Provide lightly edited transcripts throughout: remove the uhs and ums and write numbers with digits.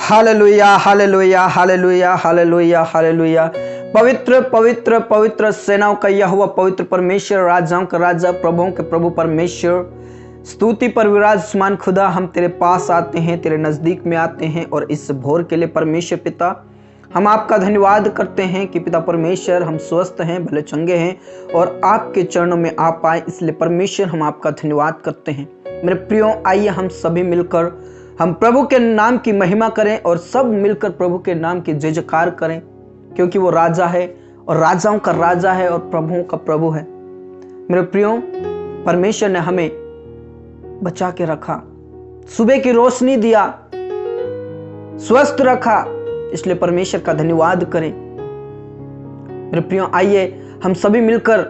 Hallelujah hallelujah hallelujah hallelujah hallelujah. पवित्र पवित्र पवित्र सेनाओं का यहोवा, पवित्र परमेश्वर, राजाओं का राजा, प्रभुओं के प्रभु परमेश्वर, स्तुति पर विराजमान खुदा, हम तेरे पास आते हैं, तेरे नजदीक में आते हैं। और इस भोर के लिए परमेश्वर पिता, हम आपका धन्यवाद करते हैं कि पिता परमेश्वर हम स्वस्थ हैं, भले चंगे हैं और आपके चरणों में आ पाए, इसलिए परमेश्वर हम आपका धन्यवाद करते हैं। मेरे प्रियो, आइए हम सभी मिलकर हम प्रभु के नाम की महिमा करें और सब मिलकर प्रभु के नाम की जय जयकार करें, क्योंकि वो राजा है और राजाओं का राजा है और प्रभुओं का प्रभु है। मेरे प्रियो, परमेश्वर ने हमें बचा के रखा, सुबह की रोशनी दिया, स्वस्थ रखा, इसलिए परमेश्वर का धन्यवाद करें। मेरे प्रियो, आइए हम सभी मिलकर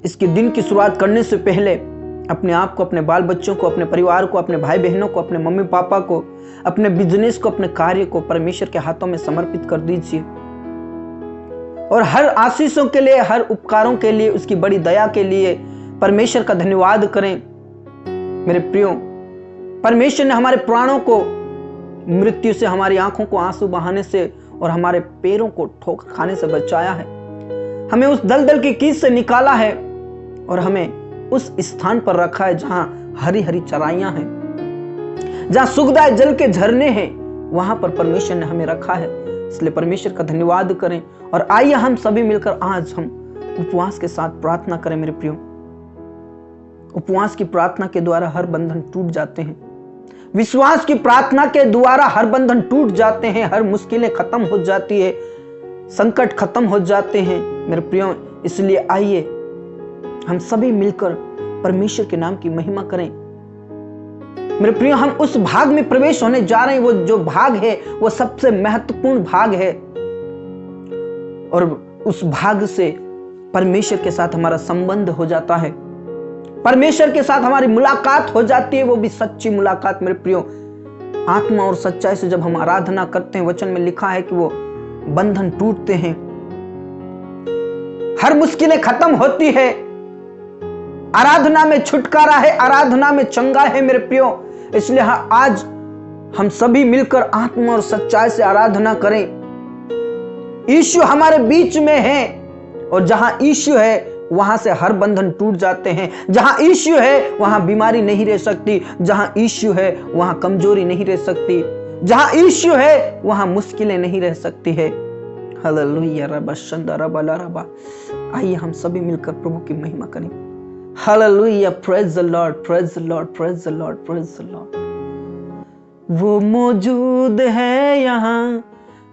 इसके दिन की शुरुआत करने से पहले अपने आप को, अपने बाल बच्चों को, अपने परिवार को, अपने भाई बहनों को, अपने मम्मी पापा को, अपने बिजनेस को, अपने कार्य को परमेश्वर के हाथों में समर्पित कर दीजिए। और हर आशीषों के लिए, हर उपकारों के लिए, उसकी बड़ी दया के लिए परमेश्वर का धन्यवाद करें। मेरे प्रियो, परमेश्वर ने हमारे प्राणों को मृत्यु से, हमारी आंखों को आंसू बहाने से और हमारे पैरों को ठोकर खाने से बचाया है। हमें उस दलदल की कीच से निकाला है और हमें उस स्थान पर रखा है जहां हरी हरी चराइयां हैं, जहां सुखदायक जल के झरने हैं, वहां पर परमेश्वर ने हमें रखा है। इसलिए परमेश्वर का धन्यवाद करें। और आइए हम सभी मिलकर आज हम उपवास के साथ प्रार्थना करें। मेरे प्रियो, उपवास की प्रार्थना के द्वारा हर बंधन टूट जाते हैं, विश्वास की प्रार्थना के द्वारा हर बंधन टूट जाते हैं, हर मुश्किलें खत्म हो जाती है, संकट खत्म हो जाते हैं। मेरे प्रियो, इसलिए आइए हम सभी मिलकर परमेश्वर के नाम की महिमा करें। मेरे प्रियो, हम उस भाग में प्रवेश होने जा रहे हैं। वो जो भाग है वो सबसे महत्वपूर्ण भाग है और उस भाग से परमेश्वर के साथ हमारा संबंध हो जाता है, परमेश्वर के साथ हमारी मुलाकात हो जाती है, वो भी सच्ची मुलाकात। मेरे प्रियो, आत्मा और सच्चाई से जब हम आराधना करते हैं, वचन में लिखा है कि वो बंधन टूटते हैं, हर मुश्किलें खत्म होती है, आराधना में छुटकारा है, आराधना में चंगा है। मेरे प्रियो, इसलिए आज हम सभी मिलकर आत्मा और सच्चाई से आराधना करें। यीशु हमारे बीच में है और जहां यीशु है वहां से हर बंधन टूट जाते हैं। जहां यीशु है वहां बीमारी नहीं रह सकती, जहां यीशु है वहां कमजोरी नहीं रह सकती, जहां यीशु है वहां मुश्किलें नहीं रह सकती है। हालेलुया रबा शंदा रबा ला रबा। आइए हम सभी मिलकर प्रभु की महिमा करें। Hallelujah, praise the Lord, praise the Lord, praise the Lord, praise the Lord. वो मौजूद है यहाँ,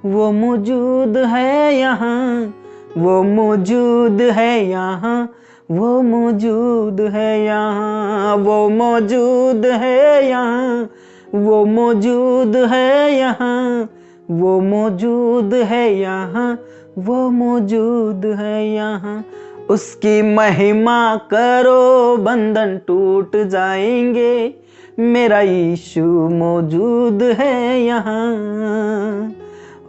वो मौजूद है यहाँ, वो मौजूद है यहाँ, वो मौजूद है यहाँ, वो मौजूद है यहाँ, वो मौजूद है यहाँ, वो मौजूद है यहाँ, वो मौजूद है यहाँ। उसकी महिमा करो, बंधन टूट जाएंगे, मेरा यीशु मौजूद है यहाँ।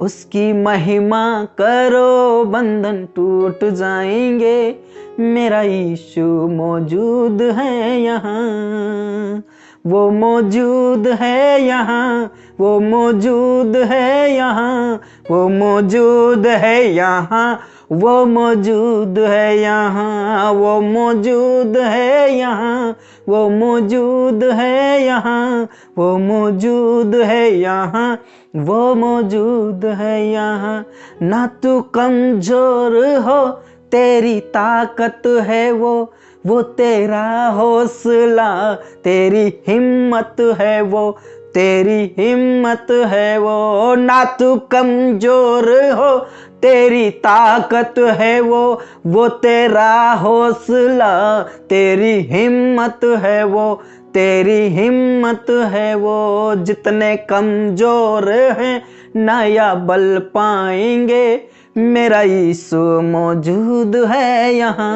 उसकी महिमा करो, बंधन टूट जाएंगे, मेरा यीशु मौजूद है यहाँ। वो मौजूद है यहाँ, वो मौजूद है यहाँ, वो मौजूद है यहाँ, वो मौजूद है यहाँ, वो मौजूद है यहाँ, वो मौजूद है यहाँ, वो मौजूद है यहाँ, वो मौजूद है यहाँ। ना तू कमजोर हो, तेरी ताकत है वो तेरा हौसला, तेरी हिम्मत है वो, तेरी हिम्मत है वो। ना तू कमजोर हो, तेरी ताकत है वो तेरा हौसला, तेरी हिम्मत है वो, तेरी हिम्मत है वो। जितने कमजोर हैं नया बल पाएंगे, मेरा यीशु मौजूद है यहाँ।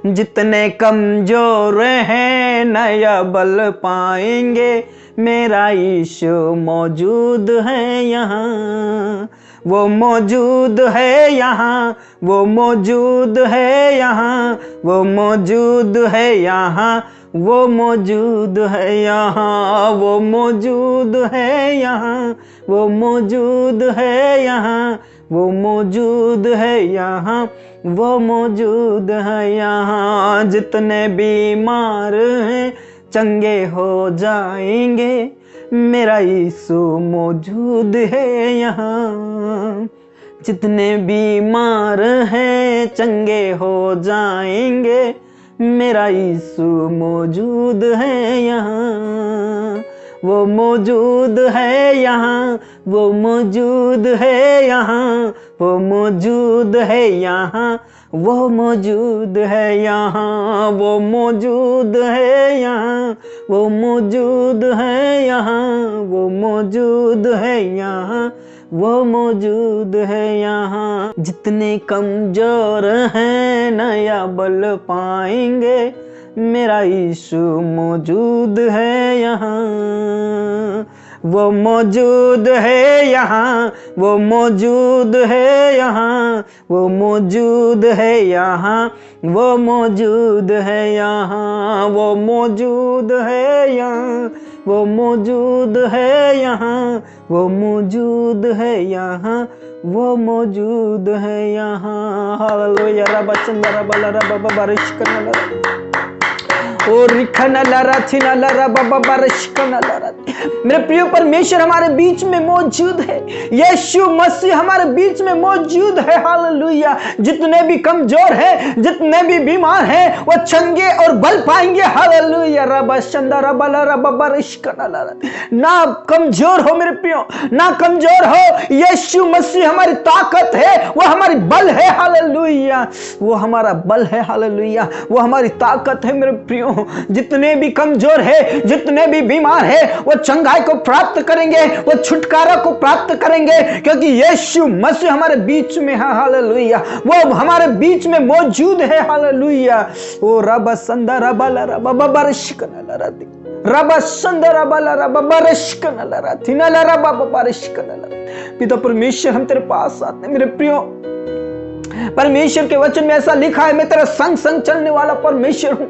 जितने कमजोर हैं नया बल पाएंगे, मेरा यीशु मौजूद है यहाँ। वो मौजूद है यहाँ, वो मौजूद है यहाँ, वो मौजूद है यहाँ, वो मौजूद है यहाँ, वो मौजूद है यहाँ, वो मौजूद है यहाँ, वो मौजूद है यहाँ, वो मौजूद है यहाँ। जितने बीमार हैं चंगे हो जाएंगे, मेरा यीशु मौजूद है यहाँ। जितने बीमार हैं चंगे हो जाएंगे, मेरा यीशु मौजूद है यहाँ। वो मौजूद है यहाँ, वो मौजूद है यहाँ, वो मौजूद है यहाँ, वो मौजूद है यहाँ, वो मौजूद है यहाँ, वो मौजूद है यहाँ, वो मौजूद है यहाँ, वो मौजूद है यहाँ। जितने कमजोर हैं नया बल पाएंगे, मेरा यीशु मौजूद है यहाँ। वो मौजूद है यहाँ, वो मौजूद है यहाँ, वो मौजूद है यहाँ, वो मौजूद है यहाँ, वो मौजूद है यहाँ, वो मौजूद है यहाँ, वो मौजूद है यहाँ, वो मौजूद है यहाँ। हालेलुया। रब चंदरा बला रब बारिश करना और रिखना लरा थिना लरा बाबा बारिश करना लरा। मेरे प्रिय परमेश्वर हमारे बीच में मौजूद है, यीशु मसीह हमारे बीच में मौजूद है। हालेलुया। जितने भी कमजोर हैं, जितने भी बीमार हैं, वो चंगे और बल पाएंगे। हालेलुया। रब चंदरा बला रब बारिश करना लरा। ना कमजोर हो मेरे प्रियो, ना कमजोर हो। यीशु मसीह हमारी ताकत है, वो हमारी बल है। हालेलुया। वो हमारा बल है। हालेलुया। वो हमारी ताकत है मेरे प्रियो। जितने भी कमजोर है, जितने भी बीमार है, वो चंगाई को प्राप्त करेंगे, वो छुटकारा को प्राप्त करेंगे, क्योंकि यीशु मसीह हमारे बीच में है। हालेलुया। वो हमारे बीच में मौजूद है। हालेलुया। ओ रब संदरा बला रब बारिश करना लराती, रब संदरा बला रब बारिश करना लराती ना लरा बाबा बारिश करना लरा। पिता परमेश्वर हम तेरे पास आते हैं मेरे प्रियो। परमेश्वर के वचन में ऐसा लिखा है, मैं तेरा संग संग चलने वाला परमेश्वर हूं,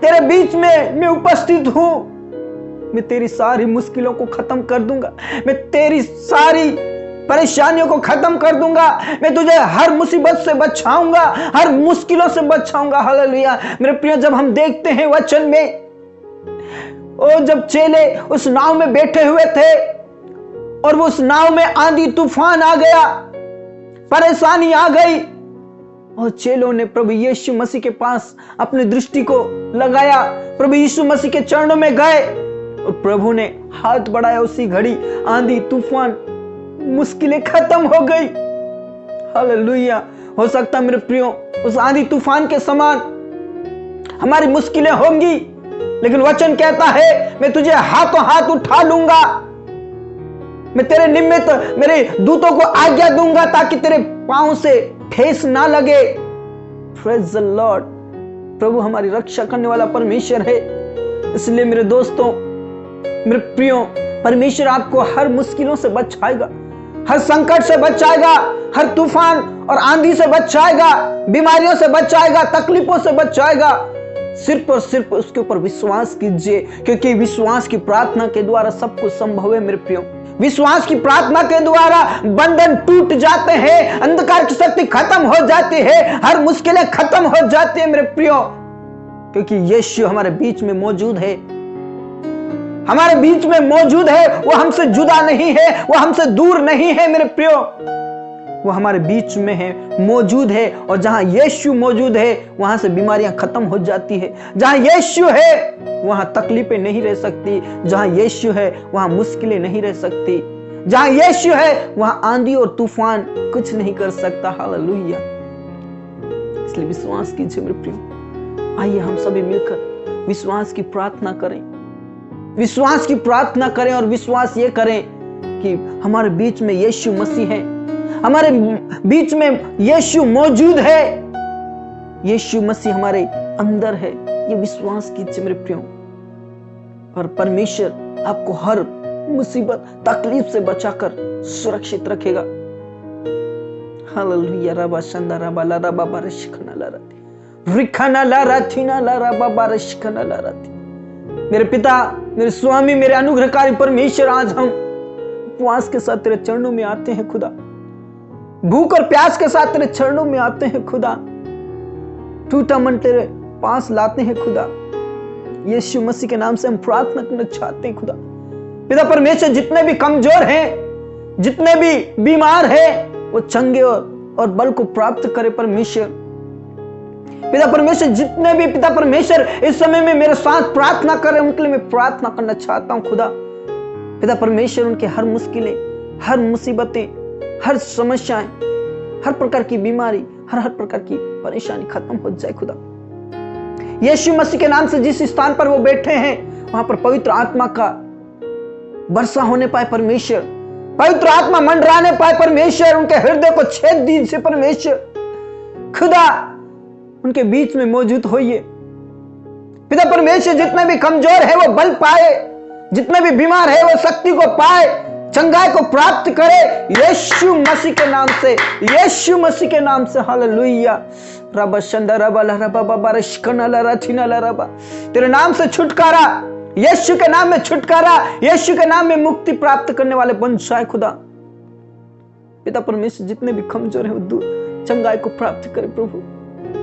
तेरे बीच में मैं उपस्थित हूं। मैं तेरी सारी मुश्किलों को खत्म कर दूंगा, मैं तेरी सारी परेशानियों को खत्म कर दूंगा, मैं तुझे हर मुसीबत से बचाऊंगा, हर मुश्किलों से बचाऊंगा। हालेलुया। मेरे प्रिय, जब हम देखते हैं वचन में, ओ जब चेले उस नाव में बैठे हुए थे और वो उस नाव में आंधी तूफान आ गया, परेशानी आ गई, और चेलों ने प्रभु यीशु मसीह के पास अपनी दृष्टि को लगाया, प्रभु यीशु मसीह के चरणों में गए और प्रभु ने हाथ बढ़ाया। उसी घड़ी आंधी तूफान मुश्किलें खत्म हो गई। हालेलुया। हो सकता मेरे प्रियो उस आंधी तूफान के समान हमारी मुश्किलें होंगी, लेकिन वचन कहता है मैं तुझे हाथों हाथ उठा लूंगा, मैं तेरे निमित्त मेरे दूतों को आज्ञा दूंगा ताकि तेरे पांव से ठेस ना लगे। Praise the Lord. प्रभु हमारी रक्षा करने वाला परमेश्वर है। इसलिए मेरे दोस्तों, मेरे प्रियो, परमेश्वर आपको हर मुश्किलों से बचाएगा, हर संकट से बचाएगा, हर तूफान और आंधी से बचाएगा, बीमारियों से बचाएगा, तकलीफों से बचाएगा। सिर्फ और सिर्फ उसके ऊपर विश्वास कीजिए, क्योंकि विश्वास की प्रार्थना के द्वारा सब कुछ संभव है मेरे प्रियो। विश्वास की प्रार्थना के द्वारा बंधन टूट जाते हैं, अंधकार की शक्ति खत्म हो जाती है, हर मुश्किलें खत्म हो जाती है मेरे प्रियो, क्योंकि यीशु हमारे बीच में मौजूद है, हमारे बीच में मौजूद है। वो हमसे जुदा नहीं है, वो हमसे दूर नहीं है मेरे प्रियो, वो हमारे बीच में है, मौजूद है। और जहां यीशु मौजूद है वहां से बीमारियां खत्म हो जाती है। जहां यीशु है वहां तकलीफें नहीं रह सकती, जहां यीशु है वहां मुश्किलें नहीं रह सकती, जहां यीशु है वहां आंधी और तूफान कुछ नहीं कर सकता। हालेलुया। इसलिए विश्वास कीजिए मेरे प्रियो। आइए हम सभी मिलकर विश्वास की प्रार्थना करें, विश्वास की प्रार्थना करें और विश्वास ये करें कि हमारे बीच में यीशु मसीह है, हमारे बीच में यीशु मौजूद है, यीशु मसीह हमारे अंदर है। ये विश्वास कीजिए मेरे प्रियो, और परमेश्वर आपको हर मुसीबत तकलीफ से बचाकर सुरक्षित रखेगा। हालेलुया। रबा शंदा रबा ला रबा बारिश खना ला रती। रिखाना ला राथीना ला रा बाबा रशकना ला राथी। मेरे पिता, मेरे स्वामी, मेरे अनुग्रहकारी परमेश्वर, आज हम उपवास के साथ तेरे चरणों में आते हैं खुदा, भूख और प्यास के साथ तेरे चरणों में आते हैं खुदा, टूटा मन तेरे पास लाते हैं खुदा। यीशु मसीह के नाम से हम प्रार्थना करना चाहते हैं खुदा। पिता परमेश्वर, जितने भी कमजोर हैं, जितने भी बीमार हैं, वो चंगे और बल को प्राप्त करे परमेश्वर। पिता परमेश्वर, जितने भी पिता परमेश्वर इस समय में मेरे साथ प्रार्थना कर रहे हैं, उनके लिए मैं प्रार्थना करना चाहता हूं खुदा। पिता परमेश्वर, उनके हर मुश्किलें, हर मुसीबतें, हर समस्याएं, हर प्रकार की बीमारी, हर प्रकार की परेशानी खत्म हो जाए खुदा। यीशु मसीह के नाम से जिस स्थान पर वो बैठे हैं, वहां पर पवित्र आत्मा का वर्षा होने पाए परमेश्वर, पवित्र आत्मा मंडराने पाए परमेश्वर, उनके हृदय को छेद दीजिए परमेश्वर। खुदा उनके बीच में मौजूद होइए। पिता परमेश्वर, जितने भी कमजोर है वो बल पाए, जितने भी बीमार है वो शक्ति को पाए, चंगाई को प्राप्त करे यीशु मसीह के नाम से, यीशु मसीह के नाम से। हालेलुया। रबा शंदा रबा ला रबा बाबा रशकना ला राथीना ला रबा। तेरे नाम से छुटकारा, यीशु के नाम में छुटकारा, यीशु के नाम में मुक्ति प्राप्त करने वाले बन जाए खुदा। पिता परमेश्वर, जितने भी कमजोर है वो दूर चंगाई को प्राप्त करे प्रभु,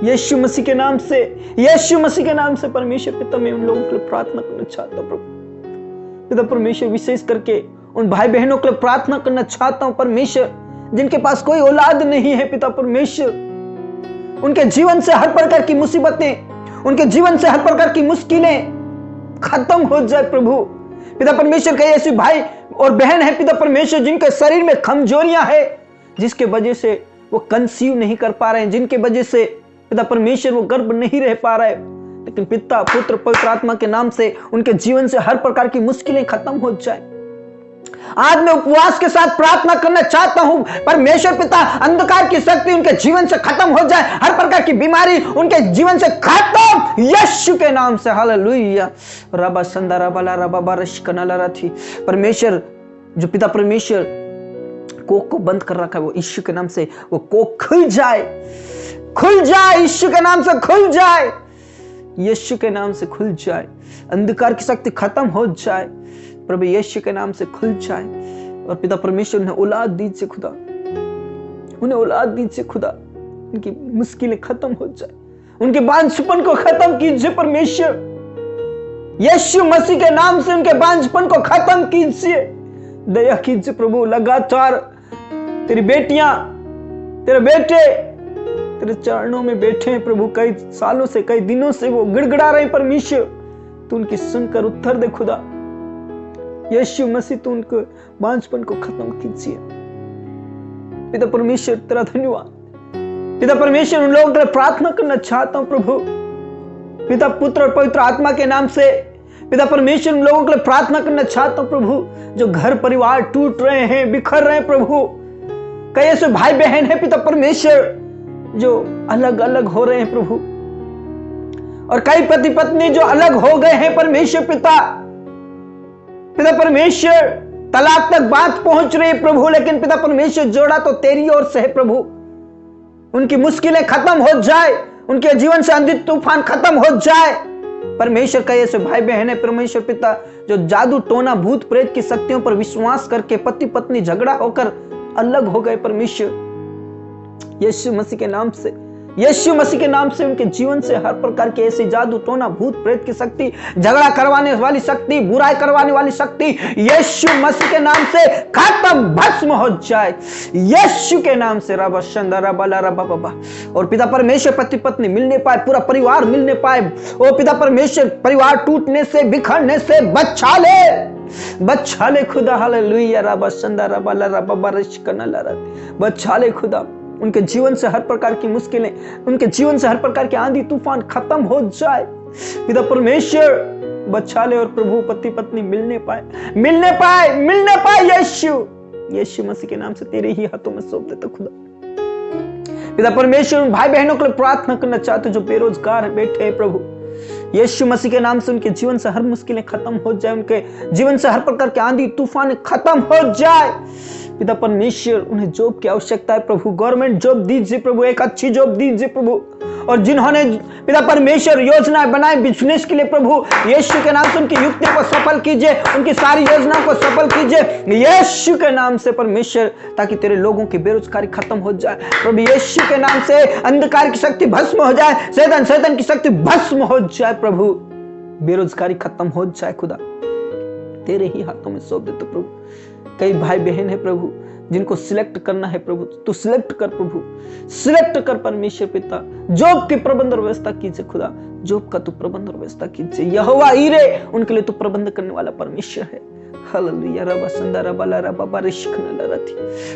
यीशु मसीह के नाम से, यीशु मसीह के नाम से परमेश्वर। पिता, मैं उन लोगों के लिए प्रार्थना करना चाहता हूं प्रभु। पिता परमेश्वर, विशेष करके उन भाई बहनों के लिए प्रार्थना करना चाहता हूं परमेश्वर, जिनके पास कोई औलाद नहीं है। पिता परमेश्वर, उनके जीवन से हर प्रकार की मुसीबतें, उनके जीवन से हर प्रकार की मुश्किलें खत्म हो जाए प्रभु। पिता परमेश्वर, कई ऐसे भाई और बहन है पिता परमेश्वर, जिनके शरीर में कमजोरियां है, जिसके वजह से वो कंसीव नहीं कर पा रहे हैं, जिनके वजह से पिता परमेश्वर वो गर्भ नहीं रह पा रहे, लेकिन पिता, पुत्र, पवित्र आत्मा के नाम से उनके जीवन से हर प्रकार की मुश्किलें खत्म हो जाए। आज मैं उपवास के साथ प्रार्थना करना चाहता हूं परमेश्वर पिता, अंधकार की शक्ति उनके जीवन से खत्म हो जाए, हर प्रकार की बीमारी उनके जीवन से खत्म यीशु के नाम से। हालेलुया। रबा संदा रबा ला रबा बारिश कनाला रथी। परमेश्वर, जो पिता परमेश्वर कोख को बंद कर रखा है, वो यीशु के नाम से वो कोख खुल जाए, खुल जाए, यीशु के नाम से खुल जाए, यीशु के नाम से खुल जाए। अंधकार की शक्ति खत्म हो जाए प्रभु, यीशु के नाम से खुल जाए। और पिता परमेश्वर, उन्हें औलाद दीजिए खुदा, उन्हें औलाद दीजिए खुदा, उनकी मुश्किलें खत्म हो जाए, उनके बांझपन को खत्म कीजिए परमेश्वर, यीशु मसीह के नाम से उनके बांझपन को खत्म कीजिए। दया कीजिए प्रभु। लगातार तेरी बेटियां, तेरे बेटे तेरे चरणों में बैठे हैं प्रभु, कई सालों से, कई दिनों से वो गिड़गिड़ा रहे परमेश्वर, तू उनकी सुनकर उत्तर दे खुदा। यीशु मसीह, तू उनके बांझपन को खत्म कीजिए। पिता परमेश्वर, तेरा धन्यवाद। पिता परमेश्वर, उन लोगों के लिए प्रार्थना करना चाहता हूं प्रभु, पिता, पुत्र और पवित्र आत्मा के नाम से। पिता परमेश्वर, उन लोगों के लिए प्रार्थना करना चाहता हूं प्रभु, जो घर परिवार टूट रहे हैं, बिखर रहे हैं प्रभु। कई ऐसे भाई बहन हैं पिता परमेश्वर, जो अलग अलग हो रहे हैं प्रभु, और कई पति पत्नी जो अलग हो गए हैं परमेश्वर पिता। पिता परमेश्वर, तलाक तक बात पहुंच रही है प्रभु, लेकिन पिता परमेश्वर, जोड़ा तो तेरी ओर से है प्रभु। उनकी मुश्किलें खत्म हो जाए, उनके जीवन से आंधी तूफान खत्म हो जाए परमेश्वर। कई ऐसे भाई बहन है परमेश्वर पिता, जो जादू टोना भूत प्रेत की शक्तियों पर विश्वास करके पति पत्नी झगड़ा होकर अलग हो गए परमेश्वर। यीशु मसीह के नाम से, यीशु मसीह के नाम से उनके जीवन से हर प्रकार के ऐसी जादू टोना भूत प्रेत की शक्ति, झगड़ा करवाने वाली शक्ति, बुराई करवाने वाली शक्ति यीशु मसीह के नाम से खत्म, भस्म हो जाए यीशु के नाम से। रबा शंदा रबा ला रबा बाबा। और पिता परमेश्वर, पति पत्नी मिलने पाए, पूरा परिवार मिलने पाए। ओ पिता परमेश्वर, परिवार टूटने से, बिखरने से बचा ले, बचा ले खुदा। हालेलुया। रबा शंदा रबा ला रबा बारिश करना ला रहा, बचा ले खुदा। उनके जीवन से हर प्रकार की मुश्किलें, उनके जीवन से हर प्रकार के आंधी तूफान खत्म हो जाए पिता परमेश्वर, बचा ले। और प्रभु, पति पत्नी मिलने पाए, मिलने पाए, मिलने पाए यीशु मसीह के नाम से तेरे ही हाथों में सौंप देता खुदा। पिता परमेश्वर, भाई बहनों के लिए प्रार्थना करना चाहते जो बेरोजगार बैठे हैं प्रभु, यीशु मसीह के नाम से उनके जीवन से हर मुश्किलें खत्म हो जाए, उनके जीवन से हर प्रकार के आंधी तूफान खत्म हो जाए पिता परमेश्वर, उन्हें जॉब की आवश्यकता है प्रभु, गवर्नमेंट जॉब दीजिए प्रभु, एक अच्छी जॉब दीजिए प्रभु। और जिन्होंने पिता परमेश्वर योजनाएं बनाए बिजनेस के लिए प्रभु, यीशु के नाम से उनकी युक्ति को सफल कीजिए, उनकी सारी योजनाओं को सफल कीजिए यीशु के नाम से परमेश्वर, ताकि तेरे लोगों की बेरोजगारी खत्म हो जाए प्रभु। यीशु के नाम से अंधकार की शक्ति भस्म हो जाए, शैतान की शक्ति भस्म हो जाए प्रभु, बेरोजगारी खत्म हो जाए खुदा। तेरे ही हाथों में सौंप देते प्रभु। कई भाई बहन है प्रभु जिनको सिलेक्ट करना है प्रभु, तू सिलेक्ट कर प्रभु, सिलेक्ट कर परमेश्वर पिता। जॉब की प्रबंध और व्यवस्था कीजिए खुदा, जॉब का तू प्रबंध और व्यवस्था कीजिए। यहोवा ईरे, उनके लिए तू प्रबंध करने वाला परमेश्वर है। हालेलुया। रबा संदा रबा ला रबा बारिश खना लरती।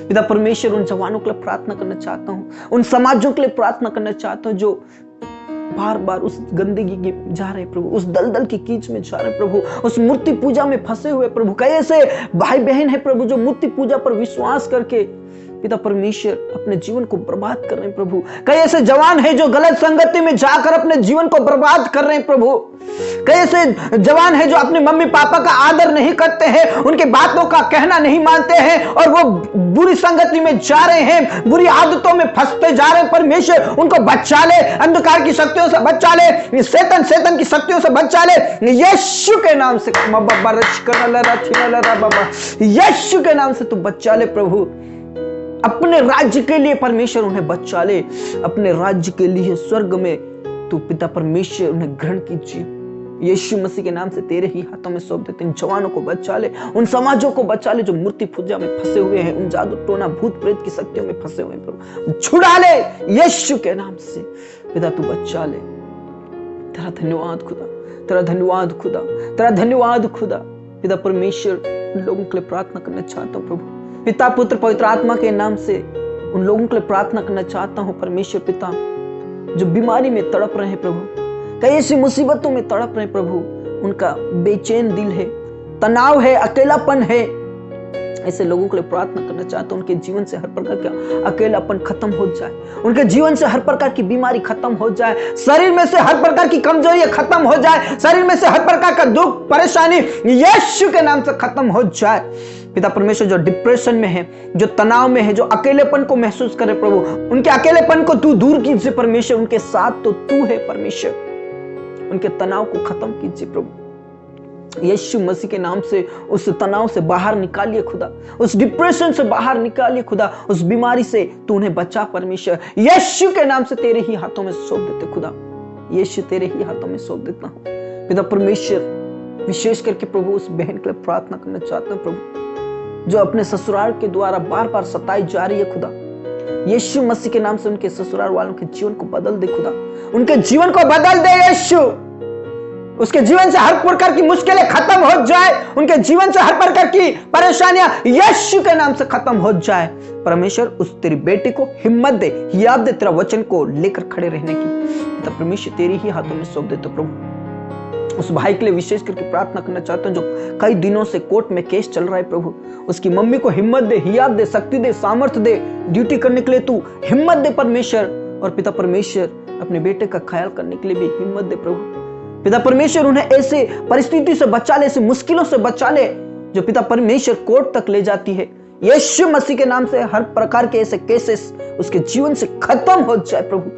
पिता परमेश्वर, उन जवानों के लिए प्रार्थना करना चाहता हूँ, उन समाजों के लिए प्रार्थना करना चाहता हूँ जो बार बार उस गंदगी में जा रहे प्रभु, उस दलदल की कीच में जा रहे प्रभु, उस मूर्ति पूजा में फंसे हुए प्रभु। कई ऐसे भाई बहन है प्रभु जो मूर्ति पूजा पर विश्वास करके पिता परमेश्वर अपने जीवन को बर्बाद कर रहे हैं प्रभु। कई ऐसे जवान हैं जो गलत संगति में जाकर अपने जीवन को बर्बाद कर रहे हैं प्रभु। कई ऐसे जवान हैं जो अपने मम्मी पापा का आदर नहीं करते हैं, उनकी बातों का कहना नहीं मानते हैं और वो बुरी संगति में जा रहे हैं, बुरी आदतों में फंसते जा रहे हैं। परमेश्वर उनको बचा ले, अंधकार की शक्तियों से बचा ले, शैतान की शक्तियों से बचा ले यीशु के नाम से। यीशु के नाम से तू बचा ले प्रभु, अपने राज्य के लिए परमेश्वर उन्हें बचा ले, अपने राज्य के लिए स्वर्ग में तू पिता परमेश्वर उन्हें ग्रहण कीजिए यीशु मसीह के नाम से। तेरे ही हाथों में सौंप देते, इन जवानों को बचा ले, उन समाजों को बचा ले जो मूर्ति पूजा में फंसे हुए हैं, उन जादू टोना भूत प्रेत की शक्तियों में फंसे हुए हैं प्रभु, छुड़ा ले यीशु के नाम से पिता, तू बचा ले। तेरा धन्यवाद खुदा, तेरा धन्यवाद खुदा, तेरा धन्यवाद खुदा। पिता परमेश्वर, लोगों के लिए प्रार्थना करना चाहता हूँ प्रभु, पिता पुत्र पवित्र आत्मा के नाम से उन लोगों के लिए प्रार्थना करना चाहता हूं परमेश्वर पिता, जो बीमारी में तड़प रहे हैं प्रभु, कई ऐसी मुसीबतों में तड़प रहे हैं प्रभु, उनका बेचैन दिल है, तनाव है, अकेलापन है। ऐसे लोगों के लिए प्रार्थना करना चाहता हूं, उनके जीवन से हर प्रकार का अकेलापन खत्म हो जाए, उनके जीवन से हर प्रकार की बीमारी खत्म हो जाए, शरीर में से हर प्रकार की कमजोरी खत्म हो जाए, शरीर में से हर प्रकार का दुख परेशानी यीशु के नाम से खत्म हो जाए। पिता परमेश्वर, जो डिप्रेशन में है, जो तनाव में है, जो अकेलेपन को महसूस करे प्रभु, उनके अकेलेपन को तू दूर कीजिए परमेश्वर, उनके साथ तो तू है परमेश्वर, उनके तनाव को खत्म कीजिए प्रभु यीशु मसीह के नाम से। उस तनाव से बाहर निकालिए खुदा, उस डिप्रेशन से बाहर निकालिए खुदा, उस बीमारी से तू उन्हें बचा परमेश्वर यीशु के नाम से। तेरे ही हाथों में सौंप देते खुदा, यीशु तेरे ही हाथों में सौंप देता हूं पिता परमेश्वर। विशेष करके प्रभु उस बहन के लिए प्रार्थना करना चाहता हूं प्रभु, जो अपने ससुराल के द्वारा बार बार सताई जा रही है खुदा, यीशु मसीह के नाम से उनके ससुराल वालों के जीवन को बदल दे खुदा, उनके जीवन को बदल दे यीशु, उसके जीवन से हर प्रकार की मुश्किलें खत्म हो जाए, उनके जीवन से हर प्रकार की परेशानियां यीशु के नाम से खत्म हो जाए परमेश्वर। उस तेरी बेटी को हिम्मत दे, हियाब दे तेरा वचन को लेकर खड़े रहने की। तो परमेश्वर तेरी ही हाथों में सौंप देते प्रभु। उस भाई के लिए विशेष करके प्रार्थना करना चाहता हूं जो कई दिनों से कोर्ट में केस चल रहा है प्रभु, उसकी मम्मी को हिम्मत दे, हियाब दे, शक्ति दे, सामर्थ्य दे, ड्यूटी करने के लिए तू हिम्मत दे परमेश्वर। और पिता परमेश्वर, अपने बेटे का ख्याल करने के लिए भी हिम्मत दे प्रभु। पिता परमेश्वर, उन्हें ऐसे परिस्थिति से बचा ले, ऐसे मुश्किलों से बचा ले जो पिता परमेश्वर कोर्ट तक ले जाती है यीशु मसीह के नाम से। हर प्रकार के ऐसे केसेस उसके जीवन से खत्म हो जाए प्रभु,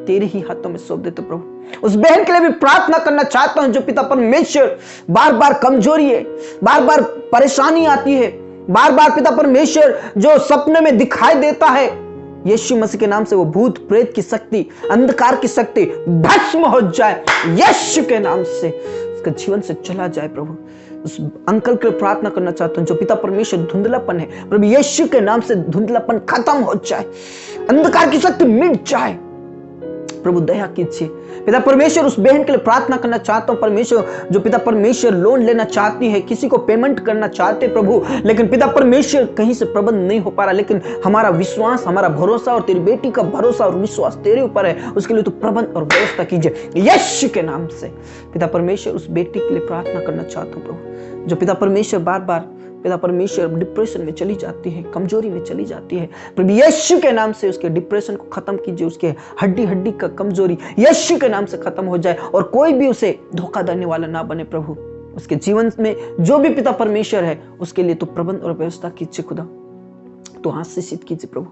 तेरे ही हाथों में सौंप देते प्रभु। उस बहन के लिए भी प्रार्थना करना चाहता हूं जो पिता परमेश्वर बार बार कमजोरी है, बार बार परेशानी आती है, बार बार पिता परमेश्वर जो सपने में दिखाई देता है यीशु मसीह के नाम से वो भूत प्रेत की शक्ति, अंधकार की शक्ति भस्म हो जाए यीशु के नाम से, उसका जीवन से चला जाए प्रभु। उस अंकल के लिए प्रार्थना करना चाहता हूं जो पिता परमेश्वर धुंधलापन है प्रभु, यीशु के नाम से धुंधलापन खत्म हो जाए, अंधकार की शक्ति मिट जाए प्रभु, दया कीजिए पिता परमेश्वर। उस बहन के लिए प्रार्थना करना चाहता हूं परमेश्वर, जो पिता परमेश्वर लोन लेना चाहती है, किसी को पेमेंट करना चाहते प्रभु, लेकिन पिता परमेश्वर कहीं से प्रबंध नहीं हो पा रहा, लेकिन हमारा विश्वास, हमारा भरोसा और तेरी बेटी का भरोसा और विश्वास तेरे ऊपर है, उसके लिए तू प्रबंध और व्यवस्था कीजिए यीशु के नाम से। पिता परमेश्वर, उस बेटी के लिए प्रार्थना करना चाहता हूं प्रभु, जो पिता परमेश्वर बार बार पिता परमेश्वर डिप्रेशन में चली जाती है, कमजोरी में चली जाती है प्रभु, यीशु के नाम से उसके डिप्रेशन को खत्म कीजिए, उसके हड्डी हड्डी का कमजोरी यीशु के नाम से खत्म हो जाए और कोई भी उसे धोखा देने वाला ना बने प्रभु। उसके जीवन में जो भी पिता परमेश्वर है उसके लिए तो प्रबंध और व्यवस्था कीजिए खुदा, तो आशीषित कीजिए प्रभु।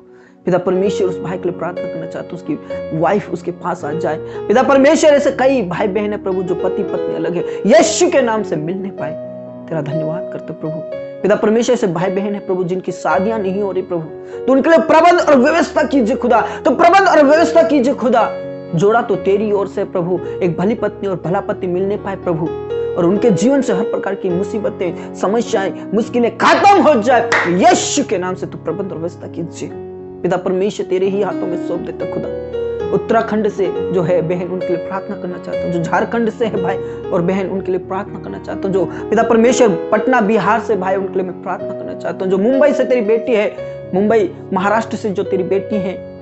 पिता परमेश्वर उस भाई के लिए प्रार्थना करना चाहता हूँ, उसकी वाइफ उसके पास आ जाए। पिता परमेश्वर ऐसे कई भाई बहन है प्रभु जो पति पत्नी अलग है, यीशु के नाम से मिल नहीं पाए, तेरा धन्यवाद करते प्रभु। पिता परमेश्वर से भाई बहन है प्रभु जिनकी शादियां नहीं हो रही प्रभु, तो उनके लिए प्रबंध और व्यवस्था कीजिए खुदा, तो प्रबंध और व्यवस्था कीजिए खुदा। जोड़ा तो तेरी ओर से प्रभु, एक भली पत्नी और भला पति मिलने पाए प्रभु, और उनके जीवन से हर प्रकार की मुसीबतें, समस्याएं, मुश्किलें खत्म हो जाए यीशु के नाम से। तू प्रबंध और व्यवस्था कीजिए पिता परमेश्वर, तेरे ही हाथों में सौंप देता खुदा। उत्तराखंड से जो है बहन, उनके लिए प्रार्थना करना चाहता हूँ। जो झारखंड से है भाई और बहन, उनके लिए प्रार्थना करना चाहता हूँ। जो पिता परमेश्वर पटना बिहार से भाई, उनके लिए मैं प्रार्थना करना चाहता हूँ। जो मुंबई से तेरी बेटी है, मुंबई महाराष्ट्र से जो तेरी बेटी है,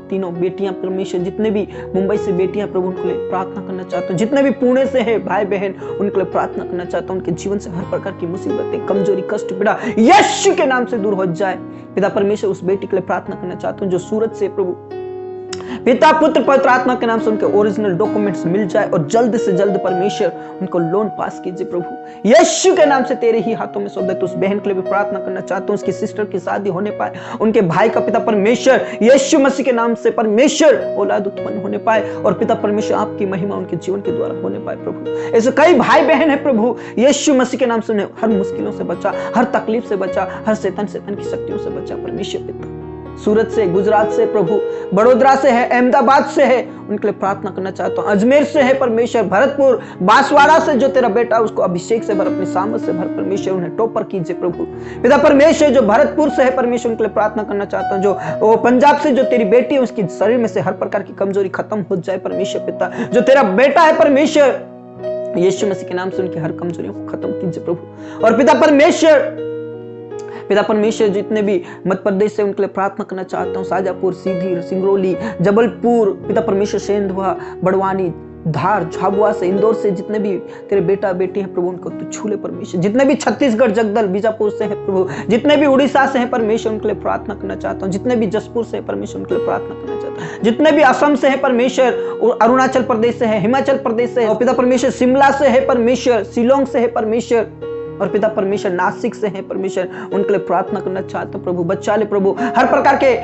तीनों बेटियां परमेश्वर, जितने भी मुंबई से बेटियां प्रभु, उनके लिए प्रार्थना करना चाहता हूँ। जितने भी पुणे से है भाई बहन, उनके लिए प्रार्थना करना चाहता हूँ। उनके जीवन से हर प्रकार की मुसीबतें, कमजोरी, कष्ट, पीड़ा यीशु के नाम से दूर हो जाए। पिता परमेश्वर उस बेटी के लिए प्रार्थना करना चाहता हूँ जो सूरत से प्रभु, पिता पुत्र पवित्र आत्मा के नाम से उनके ओरिजिनल डॉक्यूमेंट्स मिल जाए और जल्द से जल्द परमेश्वर उनको लोन पास कीजिए प्रभु, यीशु के नाम से तेरे ही हाथों में सौंप दे। तो उस बहन के लिए भी प्रार्थना करना चाहता हूँ, उसकी सिस्टर की शादी होने पाए, उनके भाई का पिता परमेश्वर यीशु मसीह के नाम से परमेश्वर औलाद उत्पन्न होने पाए, और पिता परमेश्वर आपकी महिमा उनके जीवन के द्वारा होने पाए प्रभु। ऐसे कई भाई बहन है प्रभु, यीशु मसीह के नाम से उन्हें हर मुश्किलों से बचा, हर तकलीफ से बचा, हर शैतान की शक्तियों से बचा परमेश्वर पिता। सूरत से, गुजरात से प्रभु, बड़ोदरा से है, अहमदाबाद से है, उनके लिए प्रार्थना करना चाहता हूँ। अजमेर से है परमेश्वर, भरतपुर, बांसवाड़ा से जो तेरा बेटा, उसको अभिषेक से भर, अपनी सामर्थ से भर परमेश्वर, उन्हें टॉपर कीजिए प्रभु। पिता परमेश्वर जो भरतपुर से है परमेश्वर, उनके लिए प्रार्थना करना चाहता हूँ। जो पंजाब से जो तेरी बेटी है, उसकी शरीर में से हर प्रकार की कमजोरी खत्म हो जाए परमेश्वर पिता। जो तेरा बेटा है परमेश्वर, यीशु मसीह के नाम से उनकी हर कमजोरियों को खत्म कीजिए प्रभु। और पिता परमेश्वर जितने भी मध्य प्रदेश से, उनके लिए प्रार्थना करना चाहता हूँ। शाजापुर, सीधी, सिंगरौली, जबलपुर, पिता परमेश्वर सेंधवा, बड़वानी, धार, झाबुआ से, इंदौर से जितने भी तेरे बेटा बेटी हैं प्रभु, उनको तू छू ले परमेश्वर। जितने भी छत्तीसगढ़, जगदल, बीजापुर से है प्रभु, जितने भी उड़ीसा से है परमेश्वर, उनके लिए प्रार्थना करना चाहता हूँ। जितने भी जसपुर से है परमेश्वर, उनके लिए प्रार्थना करना चाहता हूँ। जितने भी असम से है परमेश्वर, अरुणाचल प्रदेश से है, हिमाचल प्रदेश से है, और पिता परमेश्वर शिमला से है परमेश्वर, शिलोंग से है परमेश्वर, और पिता परमेश्वर नासिक से है परमेश्वर, उनके लिए प्रार्थना करना चाहता हूं प्रभु। बच्चा ले प्रभु, हर प्रकार के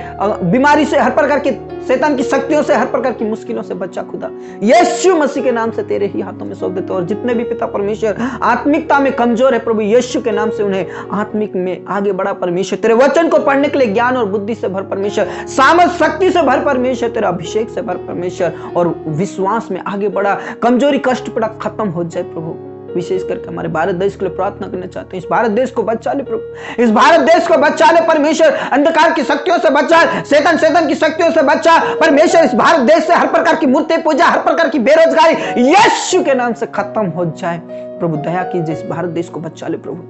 बीमारी से, हर प्रकार के शैतान की शक्तियों से, हर प्रकार की मुश्किलों से बच्चा खुदा, यीशु मसीह के नाम से तेरे ही हाथों में सौंप देता हूं। और जितने भी पिता परमेश्वर आत्मिकता में कमजोर है प्रभु, यीशु के नाम से उन्हें आत्मिक में आगे बढ़ा परमेश्वर। तेरे वचन को पढ़ने के लिए ज्ञान और बुद्धि से भर परमेश्वर, सामर्थ शक्ति से भर परमेश्वर, तेरा अभिषेक से भर परमेश्वर, और विश्वास में आगे बढ़ा, कमजोरी कष्ट पड़ा खत्म हो जाए प्रभु। विशेष करके हमारे भारत देश के लिए प्रार्थना करना चाहते हैं। इस भारत देश को बचा ले प्रभु, इस भारत देश को बचा ले परमेश्वर, अंधकार की शक्तियों से बचा, शैतान की शक्तियों से बचा परमेश्वर। इस भारत देश से हर प्रकार की मूर्ति पूजा, हर प्रकार की बेरोजगारी यीशु के नाम से खत्म हो जाए प्रभु। दया कीजिए, इस भारत देश को बचा ले प्रभु।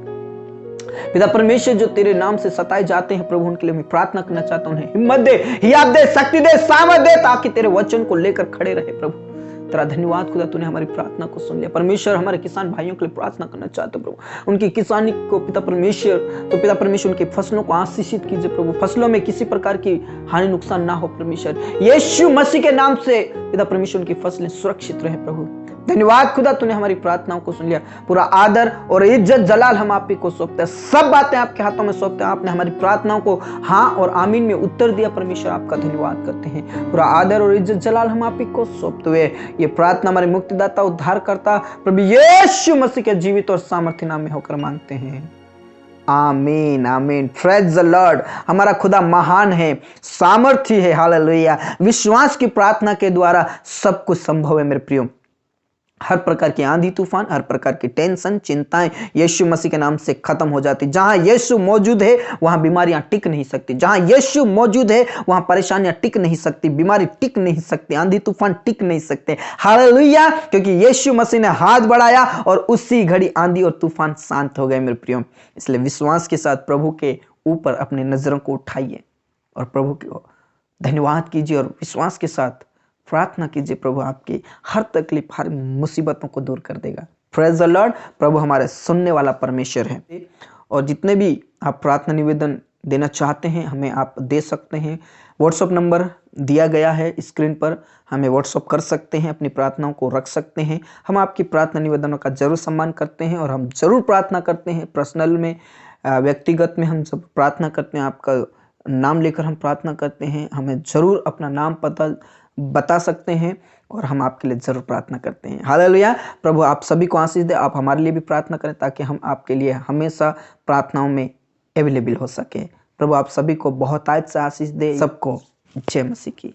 पिता परमेश्वर जो तेरे नाम से सताए जाते हैं प्रभु, उनके लिए मैं प्रार्थना करना चाहता हूं। उन्हें हिम्मत दे, हियात दे, शक्ति दे, सामर्थ दे, ताकि तेरे वचन को लेकर खड़े रहे प्रभु। तेरा धन्यवाद खुदा, तूने हमारी प्रार्थना को सुन लिया परमेश्वर। हमारे किसान भाइयों के लिए प्रार्थना करना चाहते प्रभु, उनकी किसानी को पिता परमेश्वर, तो पिता परमेश्वर उनकी फसलों को आशीषित कीजिए प्रभु। फसलों में किसी प्रकार की हानि नुकसान ना हो परमेश्वर, यीशु मसीह के नाम से पिता परमेश्वर उनकी फसलें सुरक्षित रहे प्रभु। धन्यवाद खुदा, तूने हमारी प्रार्थनाओं को सुन लिया। पूरा आदर और इज्जत जलाल हम आप ही को सौंपते हैं, सब बातें आपके हाथों में सौंपते हैं। आपने हमारी प्रार्थनाओं को हाँ और आमीन में उत्तर दिया परमेश्वर, आपका धन्यवाद करते हैं। पूरा आदर और इज्जत जलाल हम आप ही को सौंपते हुए ये प्रार्थना हमारे मुक्तिदाता उद्धारकर्ता प्रभु यीशु मसीह के जीवित और सामर्थ्य नाम में होकर मांगते हैं, आमीन आमीन। Praise the Lord. हमारा खुदा महान है, सामर्थ्य है, हालेलुया। विश्वास की प्रार्थना के द्वारा सब कुछ संभव है मेरे प्रियो। हर प्रकार की आंधी तूफान, हर प्रकार की टेंशन, चिंताएं यीशु मसीह के नाम से खत्म हो जाती। जहां यीशु मौजूद है वहां बीमारियां टिक नहीं सकती, जहां यीशु मौजूद है वहां परेशानियां टिक नहीं सकती, बीमारी टिक नहीं सकती, आंधी तूफान टिक नहीं सकते। हालेलुया, क्योंकि यीशु मसीह ने हाथ बढ़ाया और उसी घड़ी आंधी और तूफान शांत हो गए मेरे प्रियो। इसलिए विश्वास के साथ प्रभु के ऊपर अपनी नजरों को उठाइए और प्रभु को धन्यवाद कीजिए और विश्वास के साथ प्रार्थना कीजिए। प्रभु आपकी हर तकलीफ, हर मुसीबतों को दूर कर देगा। Praise the Lord. प्रभु हमारे सुनने वाला परमेश्वर है, और जितने भी आप प्रार्थना निवेदन देना चाहते हैं हमें आप दे सकते हैं। व्हाट्सएप नंबर दिया गया है स्क्रीन पर, हमें व्हाट्सएप कर सकते हैं, अपनी प्रार्थनाओं को रख सकते हैं। हम आपकी प्रार्थना निवेदनों का जरूर सम्मान करते हैं और हम जरूर प्रार्थना करते हैं। पर्सनल में, व्यक्तिगत में हम सब प्रार्थना करते हैं। आपका नाम लेकर हम प्रार्थना करते हैं, हमें ज़रूर अपना नाम पता बता सकते हैं और हम आपके लिए ज़रूर प्रार्थना करते हैं। हालेलुया। प्रभु आप सभी को आशीष दे, आप हमारे लिए भी प्रार्थना करें ताकि हम आपके लिए हमेशा प्रार्थनाओं में अवेलेबल हो सके। प्रभु आप सभी को बहुत आयत से आशीष दे। सबको जय मसीह की।